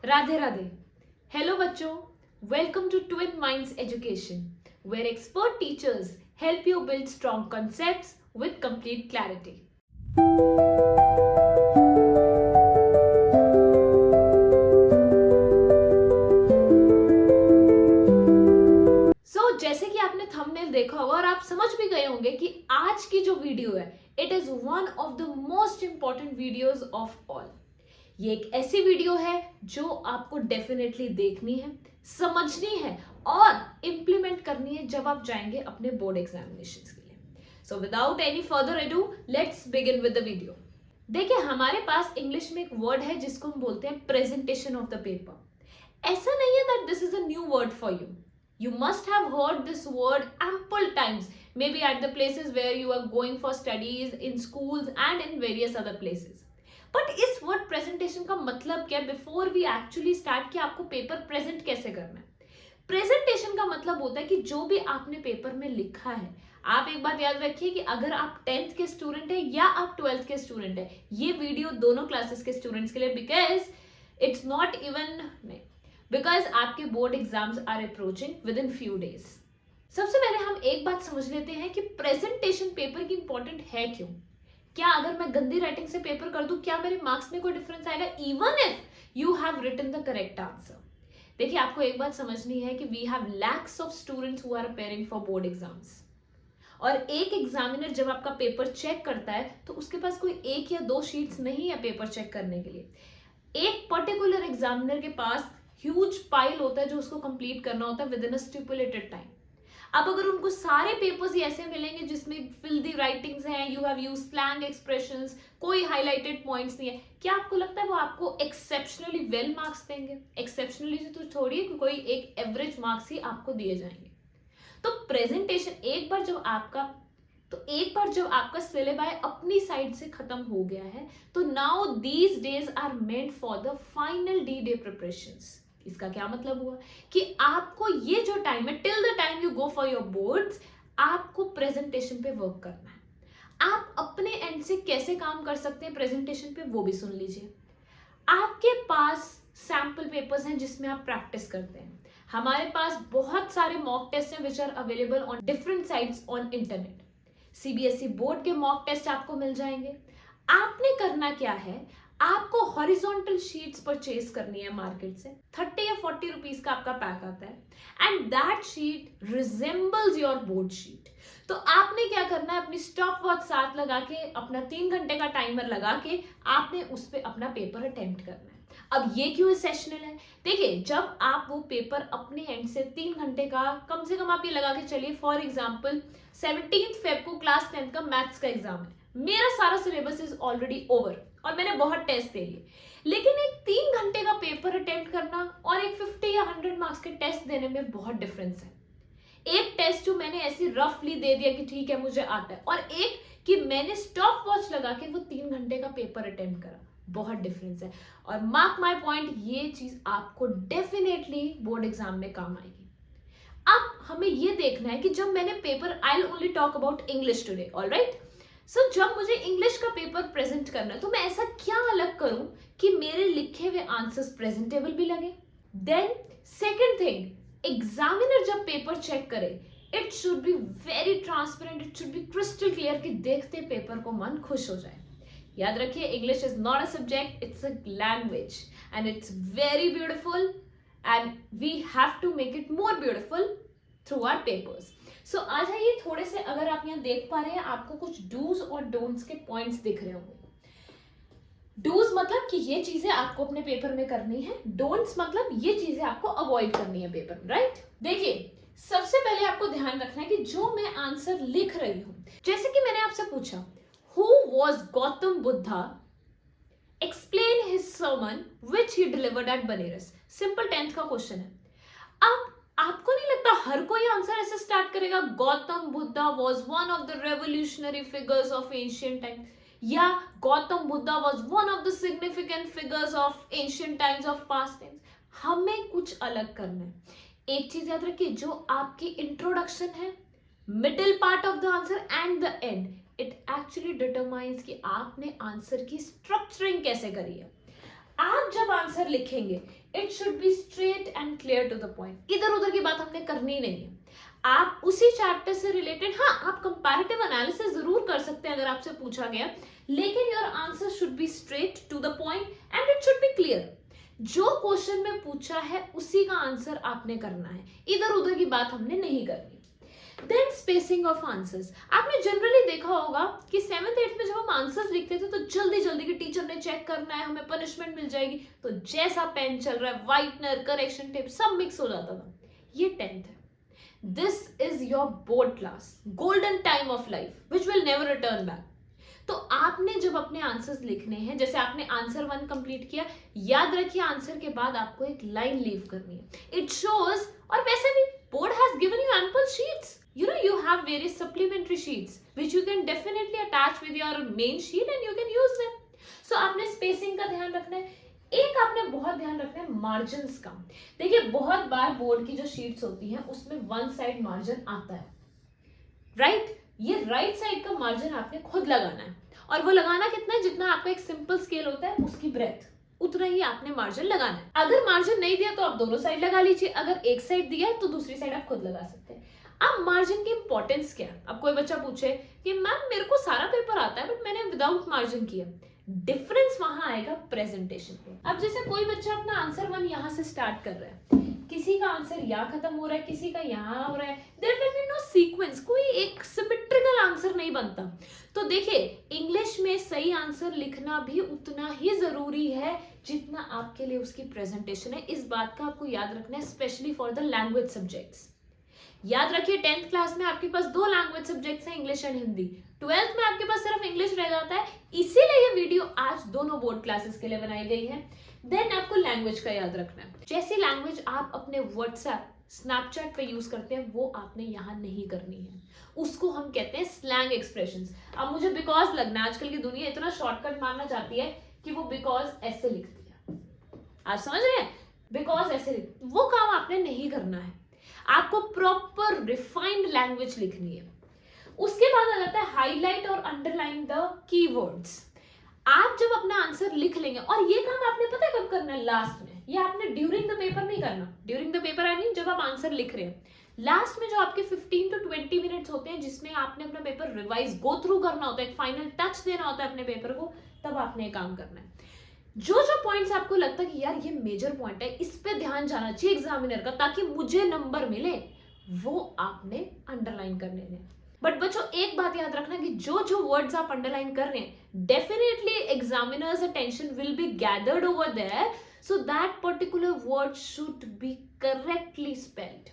Radhe Radhe. Hello बच्चों, welcome to Twin Minds Education, where expert teachers help you build strong concepts with complete clarity. जैसे कि आपने thumbnail देखा होगा और आप समझ भी गए होंगे कि आज की जो वीडियो है it is one of the most important videos of all. ये एक ऐसी वीडियो है जो आपको डेफिनेटली देखनी है, समझनी है और इंप्लीमेंट करनी है जब आप जाएंगे अपने बोर्ड एग्जामिनेशंस के लिए। So without any further ado let's begin with the video. देखिए, हमारे पास इंग्लिश में एक वर्ड है जिसको हम बोलते हैं प्रेजेंटेशन ऑफ द पेपर। ऐसा नहीं है that this is a new word for you. You must have heard this word ample times, maybe at the places where you are going for studies, in schools and in various other places. But इस word presentation का मतलब क्या है? Before we actually start कि आपको paper present कैसे करना है। प्रेजेंटेशन का मतलब होता है कि जो भी आपने पेपर में लिखा है, आप एक बात याद रखिए कि अगर आप 10th के स्टूडेंट है या आप 12th के स्टूडेंट है, ये वीडियो दोनों क्लासेस के स्टूडेंट्स के लिए, because it's not even because आपके board exams are approaching within few days. सबसे पहले हम एक बात समझ लेते हैं कि प्रेजेंटेशन पेपर की इंपॉर्टेंट है क्यों। क्या अगर मैं गंदी राइटिंग से पेपर कर दूं, क्या मेरे मार्क्स में कोई डिफरेंस आएगा even if you have written the correct answer? देखिए, आपको एक बात समझनी है कि we have lakhs of students who are appearing for board exams, और एक एग्जामिनर जब आपका पेपर चेक करता है तो उसके पास कोई एक या दो शीट्स नहीं है पेपर चेक करने के लिए। एक पर्टिकुलर एग्जामिनर के पास ह्यूज पाइल होता है जो उसको कंप्लीट करना होता है with in a stipulated time. अब अगर उनको सारे पेपर्स ही ऐसे मिलेंगे जिसमें फिल्दी राइटिंग्स हैं, you have used slang expressions, कोई हाइलाइटेड पॉइंट्स नहीं है, क्या आपको लगता है वो आपको एक्सेप्शनली वेल मार्क्स देंगे? एक्सेप्शनली तो छोड़िए, कोई एक एवरेज मार्क्स ही आपको दिए जाएंगे। तो प्रेजेंटेशन एक बार जब आपका सिलेबस अपनी साइड से खत्म हो गया है तो now these days are meant for the final D day preparations. इसका क्या मतलब हुआ कि आपको ये जो टाइम है till the time you go for your boards, आपको प्रेजेंटेशन पे वर्क करना है। आप अपने एंड से कैसे काम कर सकते हैं प्रेजेंटेशन पे, वो भी सुन लीजिए। आपके पास सैंपल पेपर्स हैं जिसमें आप प्रैक्टिस करते हैं। हमारे पास बहुत सारे मॉक टेस्ट हैं which are available on different sites on internet. CBSE board के मॉक टेस्ट आपको मिल जाएंगे। आपने करना क्या है, आपको हॉरिजॉन्टल शीट्स परचेज करनी है मार्केट से। 30 या 40 रुपीज का आपका पैक आता है and that sheet resembles your board sheet. तो आपने क्या करना है, अपनी स्टॉप वॉच साथ लगा के, अपना 3 घंटे का टाइमर लगा के आपने उस पर अपना पेपर अटेम्प्ट करना है। अब ये क्यों सेशनल है? देखिए, जब आप वो पेपर अपने एंड से 3 घंटे का, कम से कम आप ये लगा के चलिए, फॉर एग्जाम्पल 17 फेब को क्लास 10th का मैथ्स का एग्जाम है, मेरा सारा सिलेबस इज ऑलरेडी ओवर और मैंने बहुत टेस्ट दे लिए, लेकिन एक 3 घंटे का पेपर अटेम्प्ट करना और एक 50 या 100 मार्क्स के टेस्ट देने में बहुत डिफरेंस है। एक टेस्ट जो मैंने ऐसी रफली दे दिया कि ठीक है मुझे आता है, और एक कि मैंने स्टॉप वॉच लगा के वो 3 घंटे का पेपर अटेम्प्ट करा, बहुत डिफरेंस है। और मार्क माय पॉइंट, ये चीज आपको डेफिनेटली बोर्ड एग्जाम में काम आएगी। अब हमें ये देखना है कि जब मैंने paper, I will only talk about English today, alright. So जब मुझे इंग्लिश का पेपर प्रेजेंट करना है तो मैं ऐसा क्या अलग करूं कि मेरे लिखे हुए आंसर्स प्रेजेंटेबल भी लगे। देन सेकंड थिंग, एग्जामिनर जब पेपर चेक करे, it should be very transparent, it should B crystal clear कि देखते पेपर को मन खुश हो जाए। याद रखिए, English is not a subject, it's a language and it's very beautiful and we have to make it more beautiful through our papers. So आ जाइए थोड़े से, अगर आप यहाँ देख पा रहे हैं, आपको कुछ डूज और डोंट्स के पॉइंट्स दिख रहे होंगे। डूज मतलब कि ये चीजें आपको अपने पेपर में करनी है, डोंट्स मतलब ये चीजें आपको अवॉइड करनी है पेपर में, राइट? देखिए, सबसे पहले आपको ध्यान रखना है कि जो मैं आंसर लिख रही हूं, जैसे कि मैंने आपसे पूछा who was Gautam Buddha, explain his sermon which he delivered at Benares. Simple 10th का क्वेश्चन है। अब आपको नहीं लगता हर कोई आंसर ऐसे स्टार्ट करेगा, Gautam Buddha was one of the revolutionary figures of ancient time, या Gautam Buddha was one of the significant figures of ancient times of past times. हमें कुछ अलग करना है। एक चीज याद रखिए, जो आपकी इंट्रोडक्शन है, middle part of the answer and the end, it actually determines कि आपने आंसर की स्ट्रक्चरिंग कैसे करी है। आप जब आंसर लिखेंगे it should be straight and clear to the point. इधर उधर की बात हमने करनी नहीं है। आप उसी चैप्टर से रिलेटेड, हाँ आप कंपैरेटिव एनालिसिस जरूर कर सकते हैं अगर आपसे पूछा गया, लेकिन your answer should be straight to the point and it should be clear. जो क्वेश्चन में पूछा है उसी का आंसर आपने करना है, इधर उधर की बात हमने नहीं करनी। Then spacing of answers. आपने जनरली देखा होगा कि 7th 8th में जब हम आंसर्स लिखते थे तो जल्दी जल्दी की टीचर ने चेक करना है, हमें पनिशमेंट मिल जाएगी, तो जैसा पेन चल रहा है व्हाइटनर करेक्शन टेप सब मिक्स हो जाता था। ये 10th है। This is your board class, golden time of life which will never return back. तो आपने जब अपने आंसर्स लिखने हैं, जैसे आपने आंसर 1 कंप्लीट किया, याद रखिए आंसर के बाद आपको एक लाइन लीव करनी है। इट शोज, और वैसे भी board has given you ample sheets, you have various supplementary sheets which you can definitely attach with your main sheet and you can use them. So आपने spacing का ध्यान रखना है। एक आपने बहुत ध्यान रखना है मार्जिन्स का। देखिए बहुत बार बोर्ड की जो शीट्स होती हैं उसमें वन साइड मार्जिन आता है, राइट? ये राइट साइड का मार्जिन आपने खुद लगाना है, और वो लगाना कितना है, जितना आपका एक सिंपल स्केल होता है उसकी ब्रेथ, उतना ही आपने मार्जिन लगाना है। अगर मार्जिन नहीं दिया तो आप दोनों साइड लगा लीजिए, अगर एक साइड दिया है तो दूसरी साइड आप खुद लगा सकते हैं। अब मार्जिन की इंपॉर्टेंस क्या है? अब कोई बच्चा पूछे कि मैम मेरे को सारा पेपर आता है बट मैंने विदाउट मार्जिन किया, डिफरेंस वहां आएगा प्रेजेंटेशन पे। अब जैसे कोई बच्चा अपना आंसर 1 यहां से स्टार्ट कर रहा है, किसी का आंसर यहाँ खत्म हो रहा है, किसी का यहाँ हो रहा है, there will be no sequence, कोई एक सिमेट्रिकल आंसर नहीं बनता। तो देखिए इंग्लिश में सही आंसर लिखना भी उतना ही जरूरी है जितना आपके लिए उसकी प्रेजेंटेशन है। इस बात का आपको याद रखना है, specially for the language subjects. याद रखिए 10th क्लास में आपके पास 2 लैंग्वेज सब्जेक्ट्स हैं, इंग्लिश एंड हिंदी। 12th में आपके पास सिर्फ इंग्लिश रह जाता है, इसीलिए ये वीडियो आज दोनों बोर्ड क्लासेस के लिए बनाई गई है। देन आपको लैंग्वेज का याद रखना है। जैसी लैंग्वेज आप अपने व्हाट्सएप स्नैपचैट पे यूज करते हैं वो आपने यहाँ नहीं करनी है, उसको हम कहते हैं स्लैंग एक्सप्रेशंस। अब मुझे बिकॉज लगना है, आजकल की दुनिया इतना शॉर्टकट मारना चाहती है कि वो बिकॉज ऐसे लिखती है, आप समझ रहे हैं, बिकॉज ऐसे लिखती, वो काम आपने नहीं करना है। आपको प्रॉपर रिफाइंड लैंग्वेज लिखनी है। उसके बाद आ जाता है हाईलाइट और अंडरलाइन द कीवर्ड्स। आप जब अपना आंसर लिख लेंगे, और ये काम आपने पता है कब करना है, लास्ट में। ये आपने ड्यूरिंग द पेपर नहीं करना। During the paper I mean जब आप आंसर लिख रहे हैं, लास्ट में जो आपके 15 to 20 मिनट्स होते हैं जिसमें आपने अपना पेपर रिवाइज गो थ्रू करना होता है, एक फाइनल टच देना होता है अपने पेपर को, तब आपने ये काम करना है। जो जो पॉइंट्स आपको लगता है कि यार ये मेजर पॉइंट है, इस पे ध्यान जाना चाहिए एग्जामिनर का ताकि मुझे नंबर मिले, वो आपने अंडरलाइन करने हैं। बट बच्चों एक बात याद रखना कि जो जो वर्ड्स आप अंडरलाइन कर रहे हैं, definitely examiners attention will be gathered over there, so that particular word should be correctly spelled.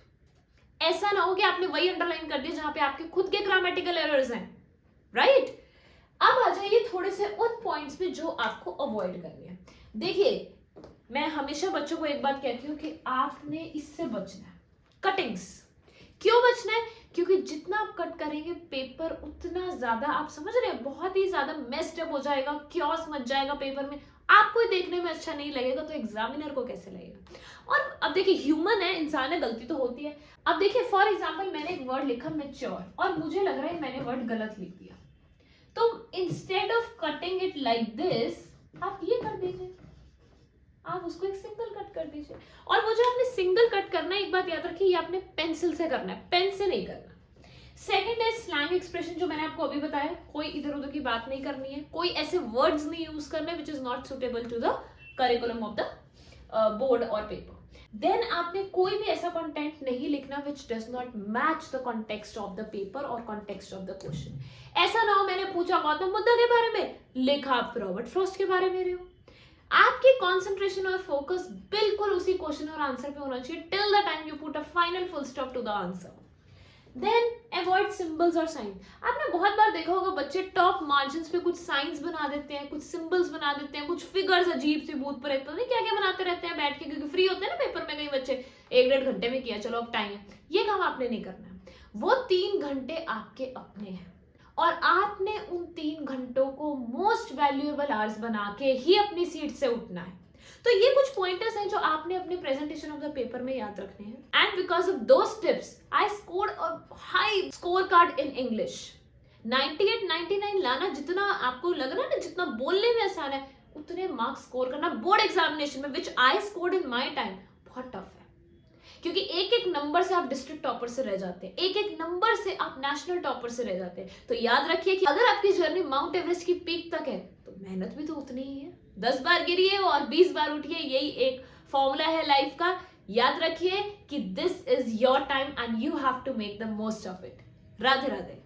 ऐसा ना हो कि आपने वही अंडरलाइन कर दिया जहां पे आपके खुद के ग्रामेटिकल एरर्स हैं, राइट? अब आ जाइए थोड़े से उन पॉइंट्स पे जो आपको अवॉइड करनी है। देखिए मैं हमेशा बच्चों को एक बात कहती हूँ कि आपने इससे बचना है, कटिंग्स। क्यों बचना है? क्योंकि जितना आप कट करेंगे पेपर उतना ज्यादा, आप समझ रहे हैं, बहुत ही ज्यादा मेस्ड अप हो जाएगा, क्योस मच जाएगा पेपर में, आपको ही देखने में अच्छा नहीं लगेगा तो एग्जामिनर को कैसे लगेगा। और अब देखिए ह्यूमन है, इंसान है, गलती तो होती है। अब देखिए फॉर एग्जाम्पल मैंने एक वर्ड लिखा मैच्योर, और मुझे लग रहा है मैंने वर्ड गलत लिख दिया, तो instead of cutting it like this, आप ये कर दीजिए, आप उसको एक सिंगल कट कर दीजिए। और वो जो आपने सिंगल कट करना है, एक बात याद रखिए, ये आपने पेंसिल से करना है, पेन से नहीं करना। सेकंड है स्लैंग एक्सप्रेशन, जो मैंने आपको अभी बताया, कोई इधर उधर की बात नहीं करनी है, कोई ऐसे वर्ड्स नहीं यूज करने which is not suitable to the curriculum of the board और पेपर। देन आपने कोई भी ऐसा कंटेंट नहीं लिखना which does not match the context of the paper और कॉन्टेक्स्ट ऑफ द क्वेश्चन। ऐसा ना हो मैंने पूछा गौतम बुद्ध के बारे में, लिखा आप रॉबर्ट फ्रॉस्ट के बारे में रहे हो। आपकी कंसंट्रेशन और फोकस बिल्कुल उसी क्वेश्चन और आंसर पे होना चाहिए till the time you put a final full stop to the answer. Then avoid symbols और साइन। आपने बहुत बार देखा होगा बच्चे टॉप मार्जिन्स पे कुछ साइंस बना देते हैं, कुछ सिंबल्स बना देते हैं, कुछ फिगर्स अजीब सी भूत प्रेत पता नहीं क्या क्या बनाते रहते हैं बैठ के, क्योंकि फ्री होते हैं ना पेपर में, कई बच्चे 1-1.5 घंटे में किया, चलो अब टाइम है। ये काम आपने नहीं करना है। वो 3 घंटे आपके अपने हैं और आपने उन 3 घंटों को मोस्ट वैल्यूएबल आवर्स बना के ही अपनी सीट से उठना है। तो ये कुछ पॉइंटर्स हैं जो आपने अपने प्रेजेंटेशन ऑफ द पेपर में याद रखने हैं। And because of those tips I scored a high score card in English. 98-99 लाना जितना आपको लग रहा है ना, जितना बोलने में आसान है, उतने मार्क्स स्कोर करना बोर्ड एग्जामिनेशन में, which I scored in my time, बहुत टफ है। क्योंकि एक एक नंबर से आप डिस्ट्रिक्ट टॉपर से रह जाते हैं, एक एक नंबर से आप नेशनल टॉपर से रह जाते हैं। तो याद रखिए कि अगर आपकी जर्नी माउंट एवरेस्ट की पीक तक है तो मेहनत भी तो उतनी ही है। 10 बार गिरिए और 20 बार उठिए, यही एक फॉर्मूला है लाइफ का। याद रखिए कि this is your time and you have to make the most of it. Radhe Radhe.